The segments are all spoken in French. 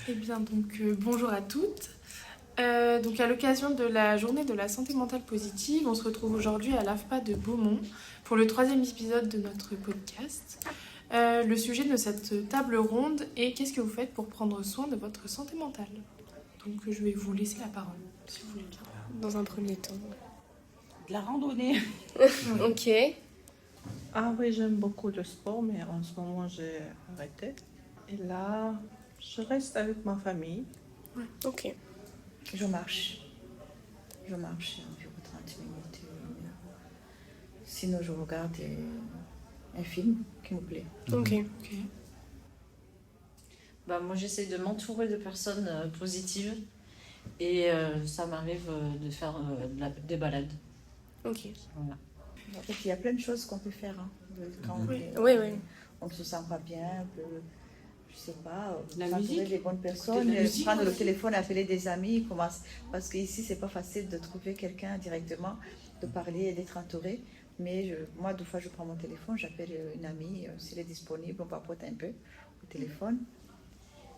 Eh bien, bonjour à toutes. Donc, à l'occasion de la journée de la santé mentale positive, on se retrouve aujourd'hui à l'AFPA de Beaumont pour le 3e épisode de notre podcast. Le sujet de cette table ronde est qu'est-ce que vous faites pour prendre soin de votre santé mentale? Donc, je vais vous laisser la parole, si vous voulez bien. Dans un premier temps. De la randonnée. Ok. Ah oui, j'aime beaucoup le sport, mais en ce moment, j'ai arrêté. Et là, je reste avec ma famille. Ok. Je marche environ 30 minutes. Sinon, je regarde un film qui me plaît. Ok. Moi, j'essaie de m'entourer de personnes positives et ça m'arrive de faire des balades. Ok. Voilà. En fait, il y a plein de choses qu'on peut faire. Quand Oui. on ne se sent pas bien, on peut, je sais pas, La s'entourer musique. des bonnes personnes, de la musique prendre le aussi. téléphone, appeler des amis, parce qu'ici, c'est pas facile de trouver quelqu'un directement, de parler et d'être entouré. Mais moi, deux fois, je prends mon téléphone, j'appelle une amie, s'il est disponible, on papote un peu au téléphone.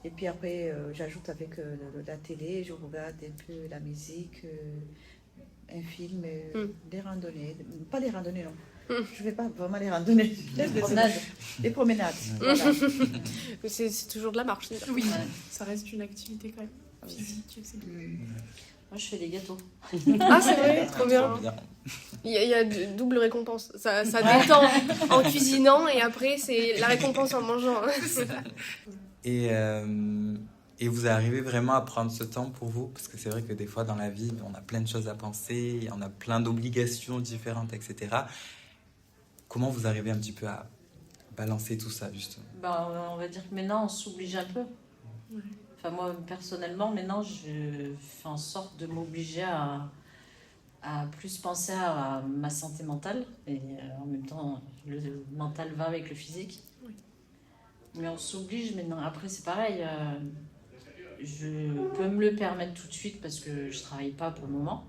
Et puis après, j'ajoute avec la télé, je regarde un peu la musique, un film, des randonnées. Pas des randonnées, non. Je ne fais pas vraiment les randonnées. Des promenades. Voilà. C'est toujours de la marche, c'est ça. Oui, Ouais. ça reste une activité quand même physique. C'est bien. Moi, je fais des gâteaux. Ah, c'est vrai, trop bien. Il y a de double récompense. Ça détend en cuisinant et après, c'est la récompense en mangeant. Et vous arrivez vraiment à prendre ce temps pour vous? Parce que c'est vrai que des fois dans la vie, on a plein de choses à penser, on a plein d'obligations différentes, etc. Comment vous arrivez un petit peu à balancer tout ça, justement? On va dire que maintenant, on s'oblige un peu. Ouais. Enfin, moi, personnellement, maintenant, je fais en sorte de m'obliger à plus penser à ma santé mentale. Et en même temps, le mental va avec le physique. Oui. Mais on s'oblige maintenant. Après, c'est pareil. Je peux me le permettre tout de suite parce que je ne travaille pas pour le moment.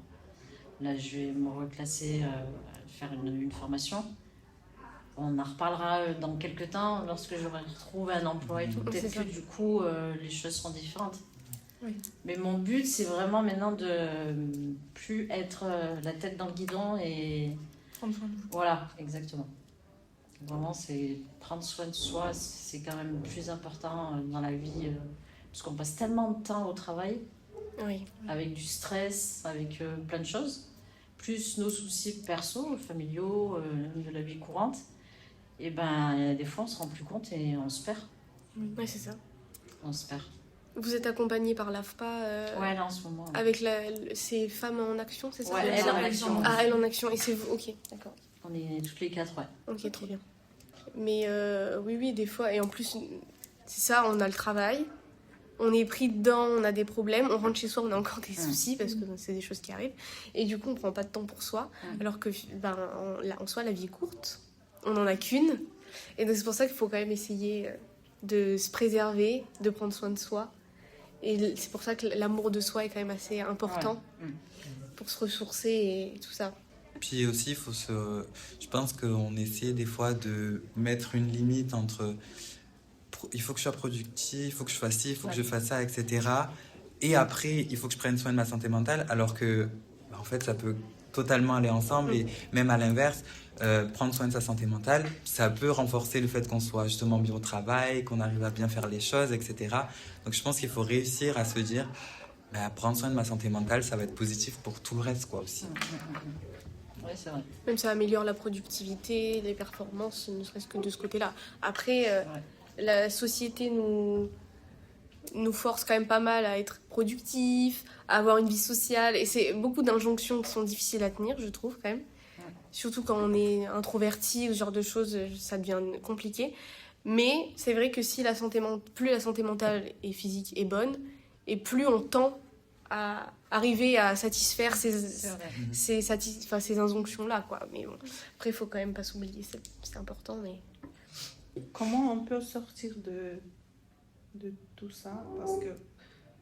Là, je vais me reclasser, faire une formation. On en reparlera dans quelques temps lorsque j'aurai retrouvé un emploi et tout. C'est Peut-être ça. que du coup, les choses seront différentes. Oui. Mais mon but, c'est vraiment maintenant de plus être la tête dans le guidon et Prendre soin de vous. voilà, exactement. Vraiment, c'est prendre soin de soi, c'est quand même plus important dans la vie parce qu'on passe tellement de temps au travail Oui. avec du stress, avec plein de choses, plus nos soucis perso, familiaux, de la vie courante. Et des fois, on se rend plus compte et on se perd. Ouais, c'est ça. On se perd. Vous êtes accompagné par l'AFPA Ouais, là, en ce moment. avec ces femmes en action, c'est ça? Ouais, elle en action. Ah, elle en action. Et c'est vous. Ok, d'accord. On est toutes les quatre, ouais. Ok, trop bien. Mais oui, des fois. Et en plus, c'est ça, on a le travail. On est pris dedans, on a des problèmes. On rentre chez soi, on a encore des soucis parce que c'est des choses qui arrivent. Et du coup, on prend pas de temps pour soi. Alors que, en soi, la vie est courte. On n'en a qu'une. Et donc, c'est pour ça qu'il faut quand même essayer de se préserver, de prendre soin de soi. Et c'est pour ça que l'amour de soi est quand même assez important pour se ressourcer et tout ça. Puis aussi, je pense qu'on essaie des fois de mettre une limite entre il faut que je sois productif, il faut que je fasse ci, il faut que je fasse ça, etc. Et après, il faut que je prenne soin de ma santé mentale, alors que, en fait, ça peut totalement aller ensemble. Et même à l'inverse, prendre soin de sa santé mentale, ça peut renforcer le fait qu'on soit justement bien au travail, qu'on arrive à bien faire les choses, etc. Donc je pense qu'il faut réussir à se dire, prendre soin de ma santé mentale, ça va être positif pour tout le reste, quoi, aussi. Ouais, c'est vrai. Même ça améliore la productivité, les performances, ne serait-ce que de ce côté-là. Après, la société nous force quand même pas mal à être productif, à avoir une vie sociale. Et c'est beaucoup d'injonctions qui sont difficiles à tenir, je trouve, quand même. Surtout quand on est introverti, ce genre de choses, ça devient compliqué. Mais c'est vrai que plus la santé mentale et physique est bonne, et plus on tend à arriver à satisfaire ces injonctions-là, quoi. Mais bon, après, il faut quand même pas s'oublier, c'est important. Mais... Comment on peut sortir de tout ça? Parce que,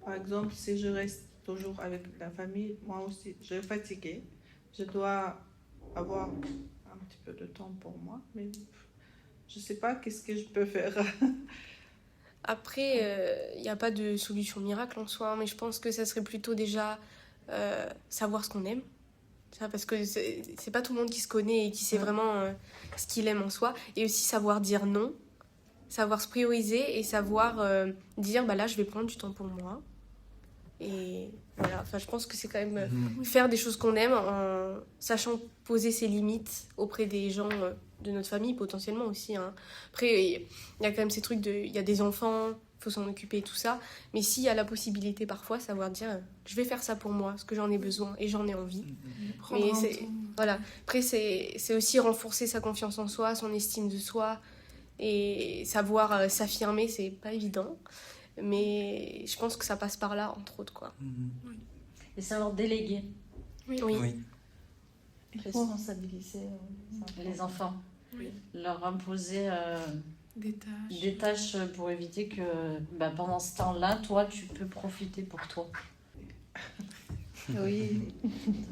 par exemple, si je reste toujours avec la famille, moi aussi, je suis fatiguée. Je dois avoir un petit peu de temps pour moi, mais je ne sais pas qu'est-ce que je peux faire. Après, il n'y a pas de solution miracle en soi, mais je pense que ça serait plutôt déjà savoir ce qu'on aime. Ça, parce que c'est pas tout le monde qui se connaît et qui sait vraiment ce qu'il aime en soi. Et aussi savoir dire non, savoir se prioriser et savoir dire bah là je vais prendre du temps pour moi. Et voilà, enfin, je pense que c'est quand même faire des choses qu'on aime en sachant poser ses limites auprès des gens de notre famille potentiellement aussi. Hein. Après, il y a quand même ces trucs il y a des enfants, il faut s'en occuper et tout ça. Mais s'il y a la possibilité parfois, savoir dire je vais faire ça pour moi, parce que j'en ai besoin et j'en ai envie. Prendre Mais un c'est, temps. voilà. Après, c'est aussi renforcer sa confiance en soi, son estime de soi et savoir s'affirmer, c'est pas évident. Mais je pense que ça passe par là, entre autres, quoi. Et savoir déléguer Oui. Oui. Responsabiliser les enfants. Oui. Leur imposer Des tâches. des tâches pour éviter que pendant ce temps-là, toi, tu peux profiter pour toi. Oui,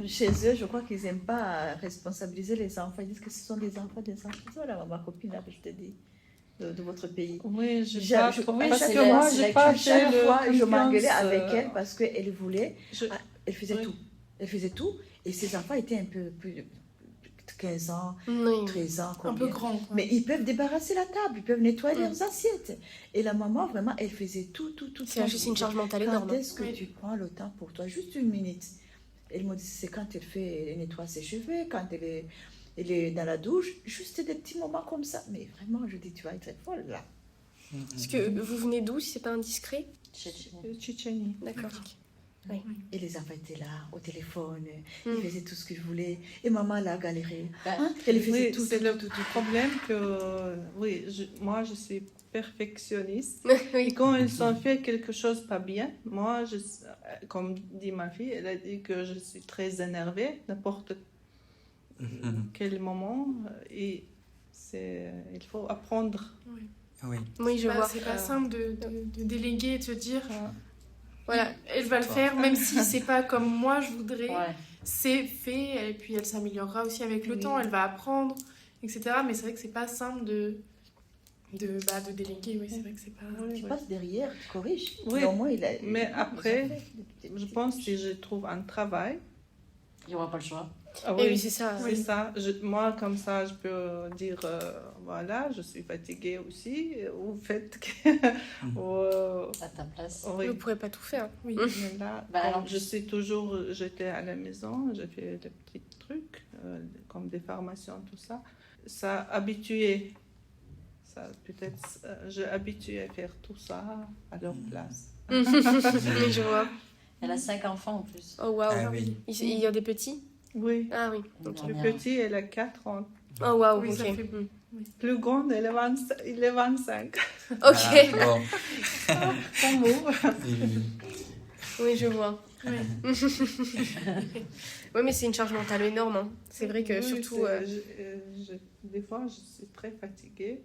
chez eux, je crois qu'ils n'aiment pas responsabiliser les enfants. Ils disent que ce sont des enfants. Voilà, ma copine, là, que je te dis, de votre pays. Oui, Parce parce que que moi, c'est j'ai la pas culture. fait chaque le fois, je m'engueulais confiance, avec elle parce qu'elle voulait. je- Elle faisait Oui. tout. Elle faisait tout. Et ses enfants étaient un peu plus de 15 ans, Oui. 13 ans. Un combien. peu grand. Quoi. Mais ils peuvent débarrasser la table, ils peuvent nettoyer leurs assiettes. Et la maman, vraiment, elle faisait tout. C'est une charge mentale énorme. Quand est-ce que Oui. tu prends le temps pour toi? Juste une minute. Elle me dit, c'est quand elle nettoie ses cheveux, quand elle est dans la douche, juste des petits moments comme ça. Mais vraiment, je dis, tu vas être folle là. Parce que vous venez d'où, si c'est pas indiscret? Tchétchénie. D'accord. Et les enfants étaient là, au téléphone, Mm. ils faisaient tout ce qu'ils voulaient. Et maman, elle a galéré. Bah, Hein? Elle faisait Oui, tout. c'est le problème que, oui, moi, je suis perfectionniste. Et Oui. quand ils ont fait quelque chose pas bien, moi, comme dit ma fille, elle a dit que je suis très énervée, n'importe quel moment. Et il faut apprendre. Oui. Oui, je vois. C'est pas simple de déléguer et de se dire Voilà. elle va le faire, même si c'est pas comme moi je voudrais. Ouais. C'est fait, et puis elle s'améliorera aussi avec le Oui. temps, elle va apprendre, etc. Mais c'est vrai que c'est pas simple de déléguer, oui, c'est vrai que c'est pas... Tu passes derrière, tu corriges. Oui, Mais au moins, mais ils ont après, fait je pense que si je trouve un travail, Il n'y aura pas le choix. Et oui, c'est ça. c'est ça. Moi, comme ça, je peux dire, voilà, je suis fatiguée aussi, ou faites que... À ta place. oui. Vous ne pourrez pas tout faire. Oui. Mais là, Bah, comme alors, j'étais à la maison, j'ai fait des petits trucs, comme des formations, tout ça. Ça a habitué. Ça, peut-être, j'ai habitué à faire tout ça à leur place. Oui, je vois. Elle a 5 enfants en plus. Oh, waouh. Ah oui. Il y a des petits? Oui. Ah oui. Ok. Le Bien. petit, elle a 4 ans. Oh, waouh. Oui, Ok. ça fait- Mm. Plus grande, il est 25. Ok. Voilà. Bon. Son mot. Oui, je vois. Oui. Oui, mais c'est une charge mentale énorme. Hein. C'est vrai que Oui, surtout. des fois, je suis très fatiguée.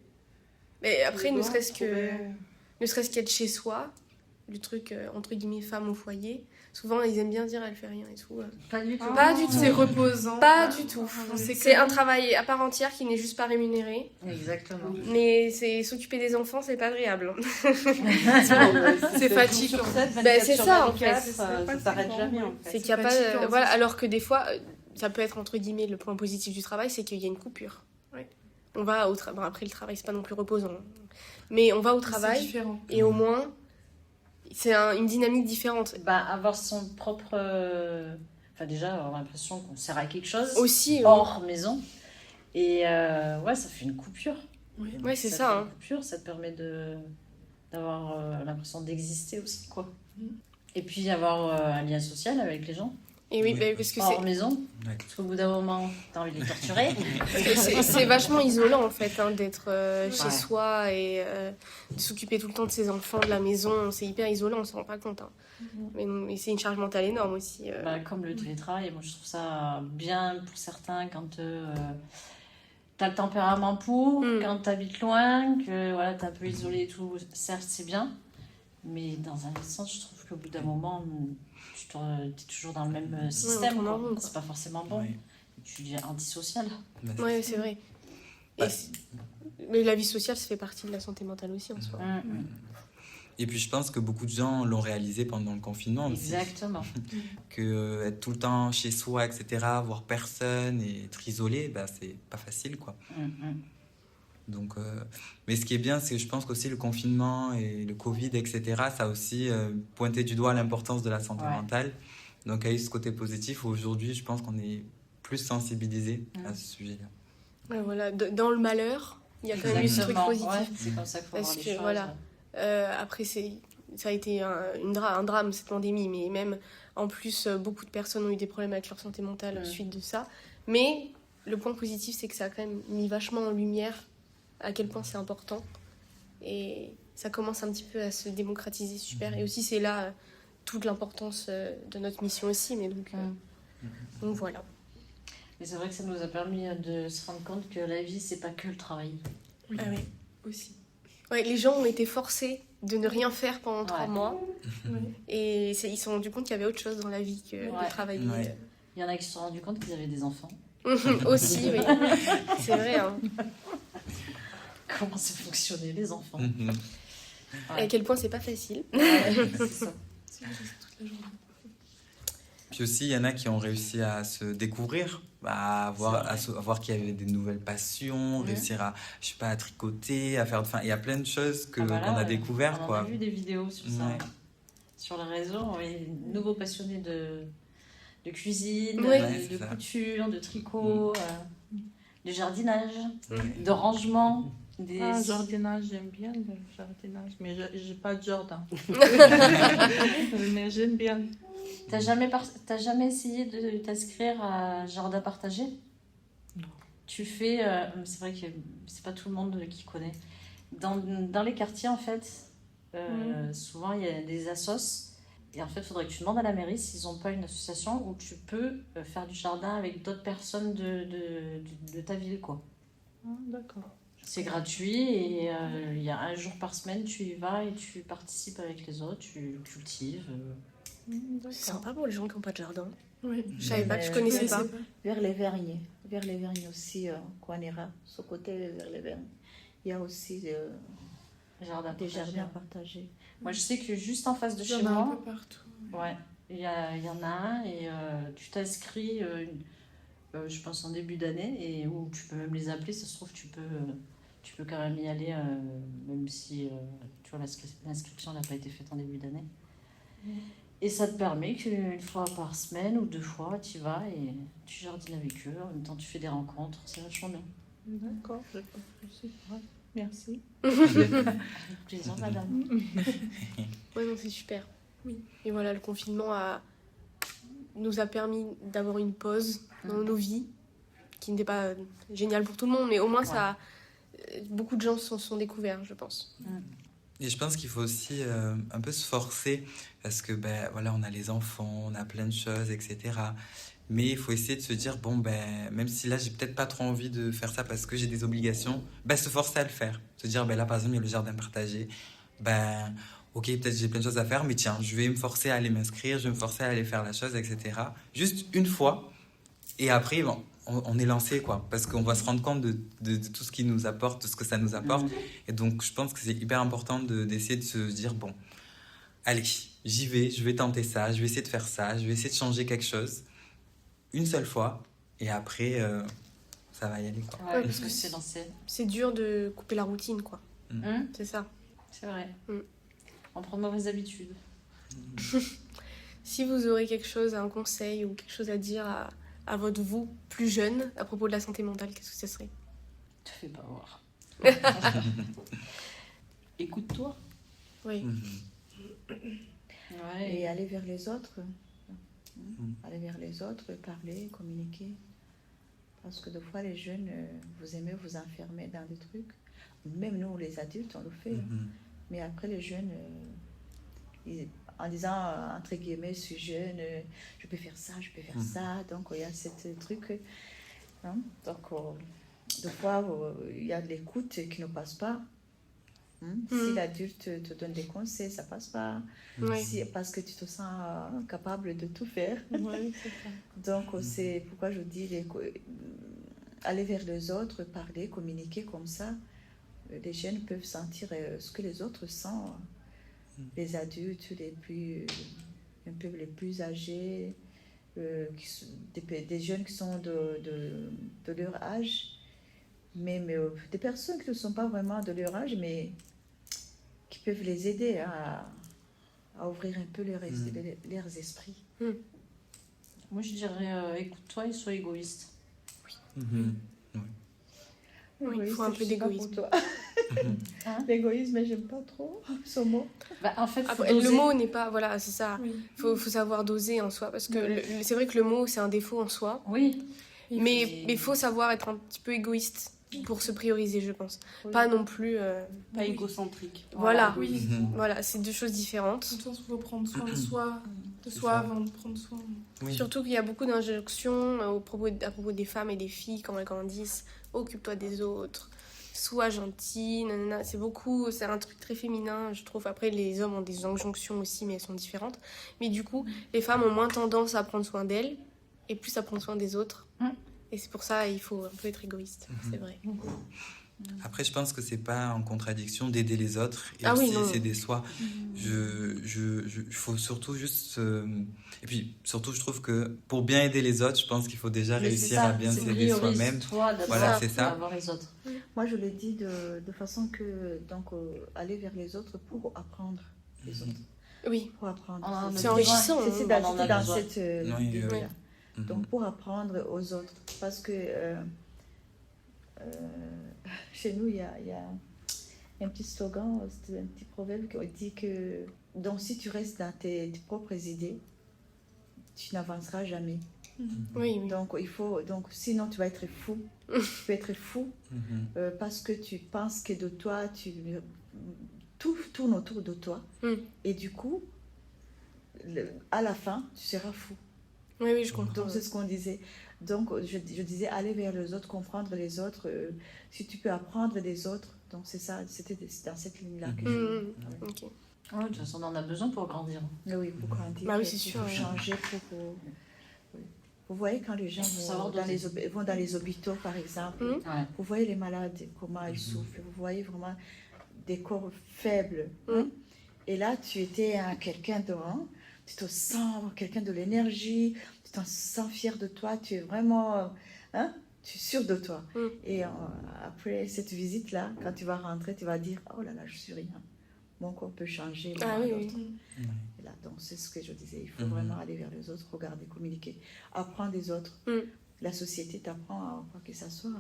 Mais après, Je ne dois serait-ce trouver- qu'être chez soi, le truc entre guillemets femme au foyer, souvent ils aiment bien dire elle fait rien et tout. Pas du tout. Pas du tout. C'est reposant. Pas du tout. On sait C'est que- un travail à part entière qui n'est juste pas rémunéré. Exactement. Mais c'est s'occuper des enfants, c'est pas agréable. C'est fatigant. C'est ça, en fait. Ça s'arrête jamais en fait. C'est qu'il y a pas. fatigant, Voilà, c'est ça. alors que des fois, ça peut être entre guillemets le point positif du travail, c'est qu'il y a une coupure. Ouais. On va au travail. Bon, après, le travail, c'est pas non plus reposant. Mais on va au C'est travail différent. et au moins, c'est une dynamique différente. Avoir son propre. Enfin, déjà, avoir l'impression qu'on sert à quelque chose Aussi, hors maison. Et ouais, ça fait une coupure. ouais, c'est fait ça. une Hein. coupure, ça te permet d'avoir l'impression d'exister aussi, quoi. Et puis avoir un lien social avec les gens Et oui, Oui. bah, parce que hors maison. Ouais. Parce qu'au bout d'un moment, t'as envie de les torturer. c'est vachement isolant en fait hein, d'être chez Ouais. soi et de s'occuper tout le temps de ses enfants, de la maison. C'est hyper isolant, on s'en rend pas compte. Hein. Mais c'est une charge mentale énorme aussi. Comme le télétravail, moi je trouve ça bien pour certains quand t'as le tempérament pour, quand t'habites loin, que voilà, t'es un peu isolé et tout. Certes, c'est bien, mais dans un autre sens, je trouve qu'au bout d'un moment, t'es toujours dans le même système. on tourne en Quoi. rond, quoi. C'est pas forcément bon. Oui. Tu deviens antisocial. Bah, c'est Ouais, c'est vrai. Et Bah, mais la vie sociale, ça fait partie de la santé mentale aussi en soi. Et puis je pense que beaucoup de gens l'ont réalisé pendant le confinement aussi. Exactement. Que être tout le temps chez soi, etc., voir personne et être isolé, bah, c'est pas facile, quoi. Donc, mais ce qui est bien, c'est que je pense qu'aussi le confinement et le Covid, etc., ça a aussi pointé du doigt l'importance de la santé mentale. Donc, il y a eu ce côté positif où aujourd'hui, je pense qu'on est plus sensibilisé à ce sujet-là. Ouais, voilà, dans le malheur, il y a quand même eu ce truc positif. Ouais, c'est comme ça qu'il faut voir les choses. Voilà. Après, ça a été un drame, cette pandémie, mais même, en plus, beaucoup de personnes ont eu des problèmes avec leur santé mentale suite de ça. Mais le point positif, c'est que ça a quand même mis vachement en lumière à quel point c'est important. Et ça commence un petit peu à se démocratiser, super. Et aussi, c'est là toute l'importance de notre mission aussi. Mais donc voilà. Mais c'est vrai que ça nous a permis de se rendre compte que la vie, c'est pas que le travail. Oui, Ah oui. aussi. Ouais, les gens ont été forcés de ne rien faire pendant 3 mois. Et ils se sont rendus compte qu'il y avait autre chose dans la vie que de travailler. Ouais. Il y en a qui se sont rendus compte qu'ils avaient des enfants. Aussi, oui. C'est vrai. Hein. Comment ça fonctionnait, les enfants. Et à quel point c'est pas facile. C'est ça. Puis aussi, il y en a qui ont réussi à se découvrir, à voir qu'il y avait des nouvelles passions, réussir à, je sais pas, à tricoter, à faire... Enfin, il y a plein de choses qu'on a découvertes, on quoi. a vu des vidéos sur ça. Sur les réseaux, et nouveaux passionnés de cuisine, de couture, de tricot, de jardinage, de rangement. Jardinage, j'aime bien le jardinage, mais j'ai pas de jardin. Mais j'aime bien. T'as jamais essayé de t'inscrire à jardin partagé? Non. Tu fais, c'est vrai que c'est pas tout le monde qui connaît. Dans les quartiers, en fait, souvent il y a des assos. Et en fait, il faudrait que tu demandes à la mairie s'ils n'ont pas une association où tu peux faire du jardin avec d'autres personnes de ta ville, quoi. Ah, d'accord. C'est gratuit et il y a un jour par semaine, tu y vas et tu participes avec les autres, tu cultives. C'est sympa pour les gens qui n'ont pas de jardin. Oui. Je savais pas, je connaissais pas. Vers les Vergnes aussi, Kouanira, ce côté vers les Vergnes. Il y a aussi des jardins partagés. Moi, je sais que juste en face de chez Il y en a un moi, peu partout. ouais, il y en a un et tu t'inscris, je pense en début d'année, et où tu peux même les appeler, ça se trouve, tu peux quand même y aller, même si tu vois, l'inscription n'a pas été faite en début d'année. Et ça te permet qu'une fois par semaine ou 2 fois, tu y vas et tu jardines avec eux. En même temps, tu fais des rencontres. C'est vachement bien. D'accord, je comprends. Ouais, merci. Avec plaisir, madame. Ouais, non, c'est super. Oui. Et voilà, le confinement nous a permis d'avoir une pause dans nos vies, qui n'était pas géniale pour tout le monde, mais au moins beaucoup de gens se sont découverts, je pense. Et je pense qu'il faut aussi un peu se forcer parce que voilà, on a les enfants, on a plein de choses, etc. Mais il faut essayer de se dire, même si là, j'ai peut-être pas trop envie de faire ça parce que j'ai des obligations, se forcer à le faire. Se dire, là, par exemple, il y a le jardin partagé. Ok, peut-être j'ai plein de choses à faire, mais tiens, je vais me forcer à aller m'inscrire, je vais me forcer à aller faire la chose, etc. Juste une fois. Et après, on est lancé, quoi. Parce qu'on va se rendre compte de tout ce qui nous apporte, de ce que ça nous apporte. Et donc, je pense que c'est hyper important d'essayer de se dire, allez, j'y vais, je vais tenter ça, je vais essayer de faire ça, je vais essayer de changer quelque chose. Une seule fois. Et après, ça va y aller, quoi. Ouais, parce que c'est lancé. C'est dur de couper la routine, quoi. C'est ça. C'est vrai. On prend de mauvaises habitudes. Si vous aurez quelque chose, un conseil ou quelque chose à dire à votre vous plus jeune à propos de la santé mentale, qu'est-ce que ce serait? Te fais pas voir. Écoute-toi. Oui. Ouais. Et aller vers les autres. Aller vers les autres, parler, communiquer. Parce que des fois, les jeunes, vous aimez vous enfermer dans des trucs. Même nous, les adultes, on le fait. Mais après, les jeunes, en disant, entre guillemets, je suis jeune, je peux faire ça, je peux faire ça. Donc, il y a ce truc. Donc, des fois, il y a de l'écoute qui ne passe pas. Si l'adulte te donne des conseils, ça passe pas. Parce que tu te sens capable de tout faire. Oui, c'est ça. Donc, c'est pourquoi je dis aller vers les autres, parler, communiquer comme ça. Les jeunes peuvent sentir ce que les autres sentent les adultes, un peu les plus âgés, des jeunes qui sont de leur âge, mais des personnes qui ne sont pas vraiment de leur âge, mais qui peuvent les aider à ouvrir un peu leurs esprits. Moi, je dirais écoute-toi et sois égoïste. Mhm. Oui, il faut un je peu sais pas d'égoïsme. pour toi. Hein? L'égoïsme, j'aime pas trop ce mot. Bah, en fait, faut Après, le doser. mot n'est pas... Voilà, c'est ça. Oui. Faut savoir doser en soi. Parce que c'est vrai que le mot, c'est un défaut en soi. Oui. Mais il faut savoir être un petit peu égoïste pour se prioriser, je pense. Oui. Pas non plus... Pas égocentrique. Voilà. Oui. Mhm. Voilà, c'est deux choses différentes. Dans le sens où il faut prendre soin de soi, avant de prendre soin. Oui. Surtout qu'il y a beaucoup d'injonctions à propos des femmes et des filles quand elles grandissent. Occupe-toi des autres, sois gentille, nanana. C'est un truc très féminin, je trouve. Après, les hommes ont des injonctions aussi, mais elles sont différentes. Mais du coup, les femmes ont moins tendance à prendre soin d'elles et plus à prendre soin des autres. Et c'est pour ça il faut un peu être égoïste, c'est vrai. Après, je pense que c'est pas en contradiction d'aider les autres et Ah oui, aussi non. s'aider soi. Il faut surtout juste. Et puis, surtout, je trouve que pour bien aider les autres, je pense qu'il faut déjà Mais réussir c'est ça, à bien c'est s'aider soi-même. priorise-toi d'abord Voilà, c'est ça. avant les autres. Moi, je le dis de façon que, donc, aller vers les autres pour apprendre les autres. Oui, Pour apprendre. On en a c'est besoin. enrichissant. C'est hein. on en a c'était dans besoin. cette Oui, idée-là. Mhm. Donc, pour apprendre aux autres. Parce que chez nous, il y a un petit slogan, c'est un petit proverbe qui dit que donc, si tu restes dans tes propres idées, tu n'avanceras jamais. Oui, oui. Donc, sinon, tu vas être fou. Tu peux être fou Mhm. parce que tu penses que de toi, tout tourne autour de toi. Et du coup, à la fin, tu seras fou. Oui, oui, je comprends. Donc, c'est ce qu'on disait. Donc, je disais aller vers les autres, comprendre les autres. Si tu peux apprendre des autres. Donc, c'est ça, c'était dans cette ligne-là que Ok. Ouais, de toute façon, on en a besoin pour grandir. Oui, pour grandir. Bah oui, c'est pour sûr, ouais. changer, oui. Vous voyez, quand les gens savoir vont dans les hôpitaux, par exemple, Mhm. Ouais. vous voyez les malades, comment ils souffrent. Vous voyez vraiment des corps faibles. Hein? Et là, tu étais quelqu'un de... Hein? Tu te sens quelqu'un de l'énergie, tu te sens fier de toi, tu es vraiment... Hein? Tu es sûr de toi. Et après cette visite-là, quand tu vas rentrer, tu vas dire, oh là là, je suis rien. Mon corps peut changer. Ah oui, oui. Et là, donc, c'est ce que je disais. Il faut vraiment aller vers les autres, regarder, communiquer, apprendre des autres. La société t'apprend à quoi que ça soit.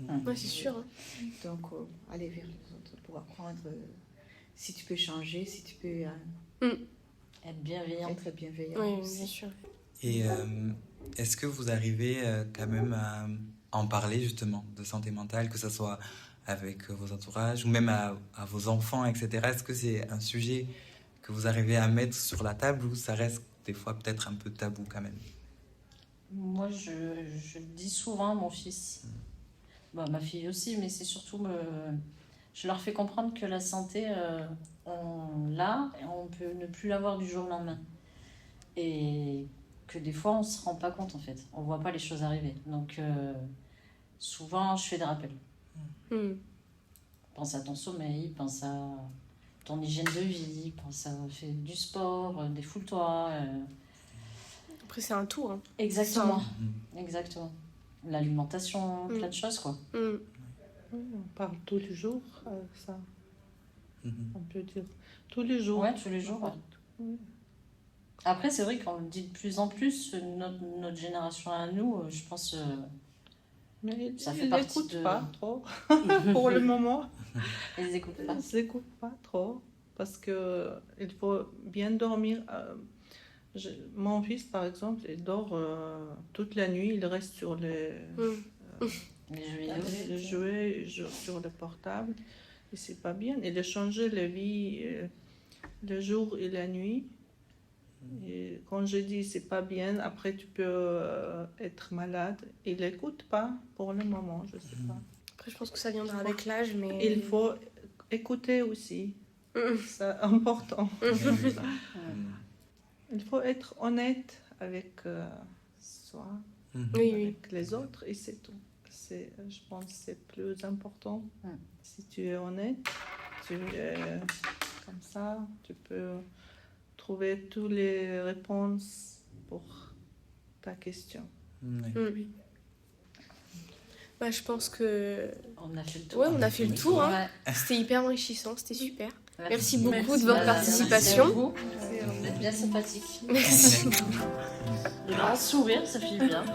Hein. Ouais, c'est sûr. Hein. Donc, aller vers les autres pour apprendre si tu peux changer, si tu peux Être bienveillant. être bienveillant. Oui, aussi. bien sûr. Et est-ce que vous arrivez quand même à en parler justement de santé mentale, que ce soit avec vos entourages ou même à vos enfants, etc. Est-ce que c'est un sujet que vous arrivez à mettre sur la table ou ça reste des fois peut-être un peu tabou quand même? Moi, je le dis souvent à mon fils. Bah, ma fille aussi, mais c'est surtout... Je leur fais comprendre que la santé, on l'a et on peut ne plus l'avoir du jour au lendemain. Et que des fois, on ne se rend pas compte, en fait. On ne voit pas les choses arriver. Donc, souvent, je fais des rappels. Pense à ton sommeil, pense à ton hygiène de vie, pense à faire du sport, défoule-toi. Après, c'est un tout. Hein. Exactement. Exactement. L'alimentation, plein de choses, quoi. Oui, on parle tous les jours, ça, on peut dire. Tous les jours. Ouais, tous les jours, ouais. Oui. Après, c'est vrai qu'on le dit de plus en plus, notre génération à nous, je pense, Mais ça ils fait partie n'écoutent de... pas trop pour le moment. Ils n'écoutent pas. Ils n'écoutent pas trop parce qu'il faut bien dormir. Mon fils, par exemple, il dort toute la nuit, il reste sur les jouets, il joue sur le portable. Et c'est pas bien. Il a changé la vie le jour et la nuit. Et quand je dis c'est pas bien, après tu peux être malade. Il n'écoute pas pour le moment, je sais pas. Après, je pense que ça viendra avec l'âge, mais... Il faut écouter aussi. C'est important. Il faut être honnête avec soi, Oui, avec les autres, et c'est tout. Je pense que c'est plus important. Si tu es honnête, Comme ça, tu peux trouver toutes les réponses pour ta question. Oui. Bah, je pense que On a fait le tour. ouais, on a fait le tour. Hein. Ouais. C'était hyper enrichissant, c'était super. Merci Merci. beaucoup de votre participation. Merci à vous. Vous êtes bien sympathique. Merci. Le grand sourire, ça fait du bien.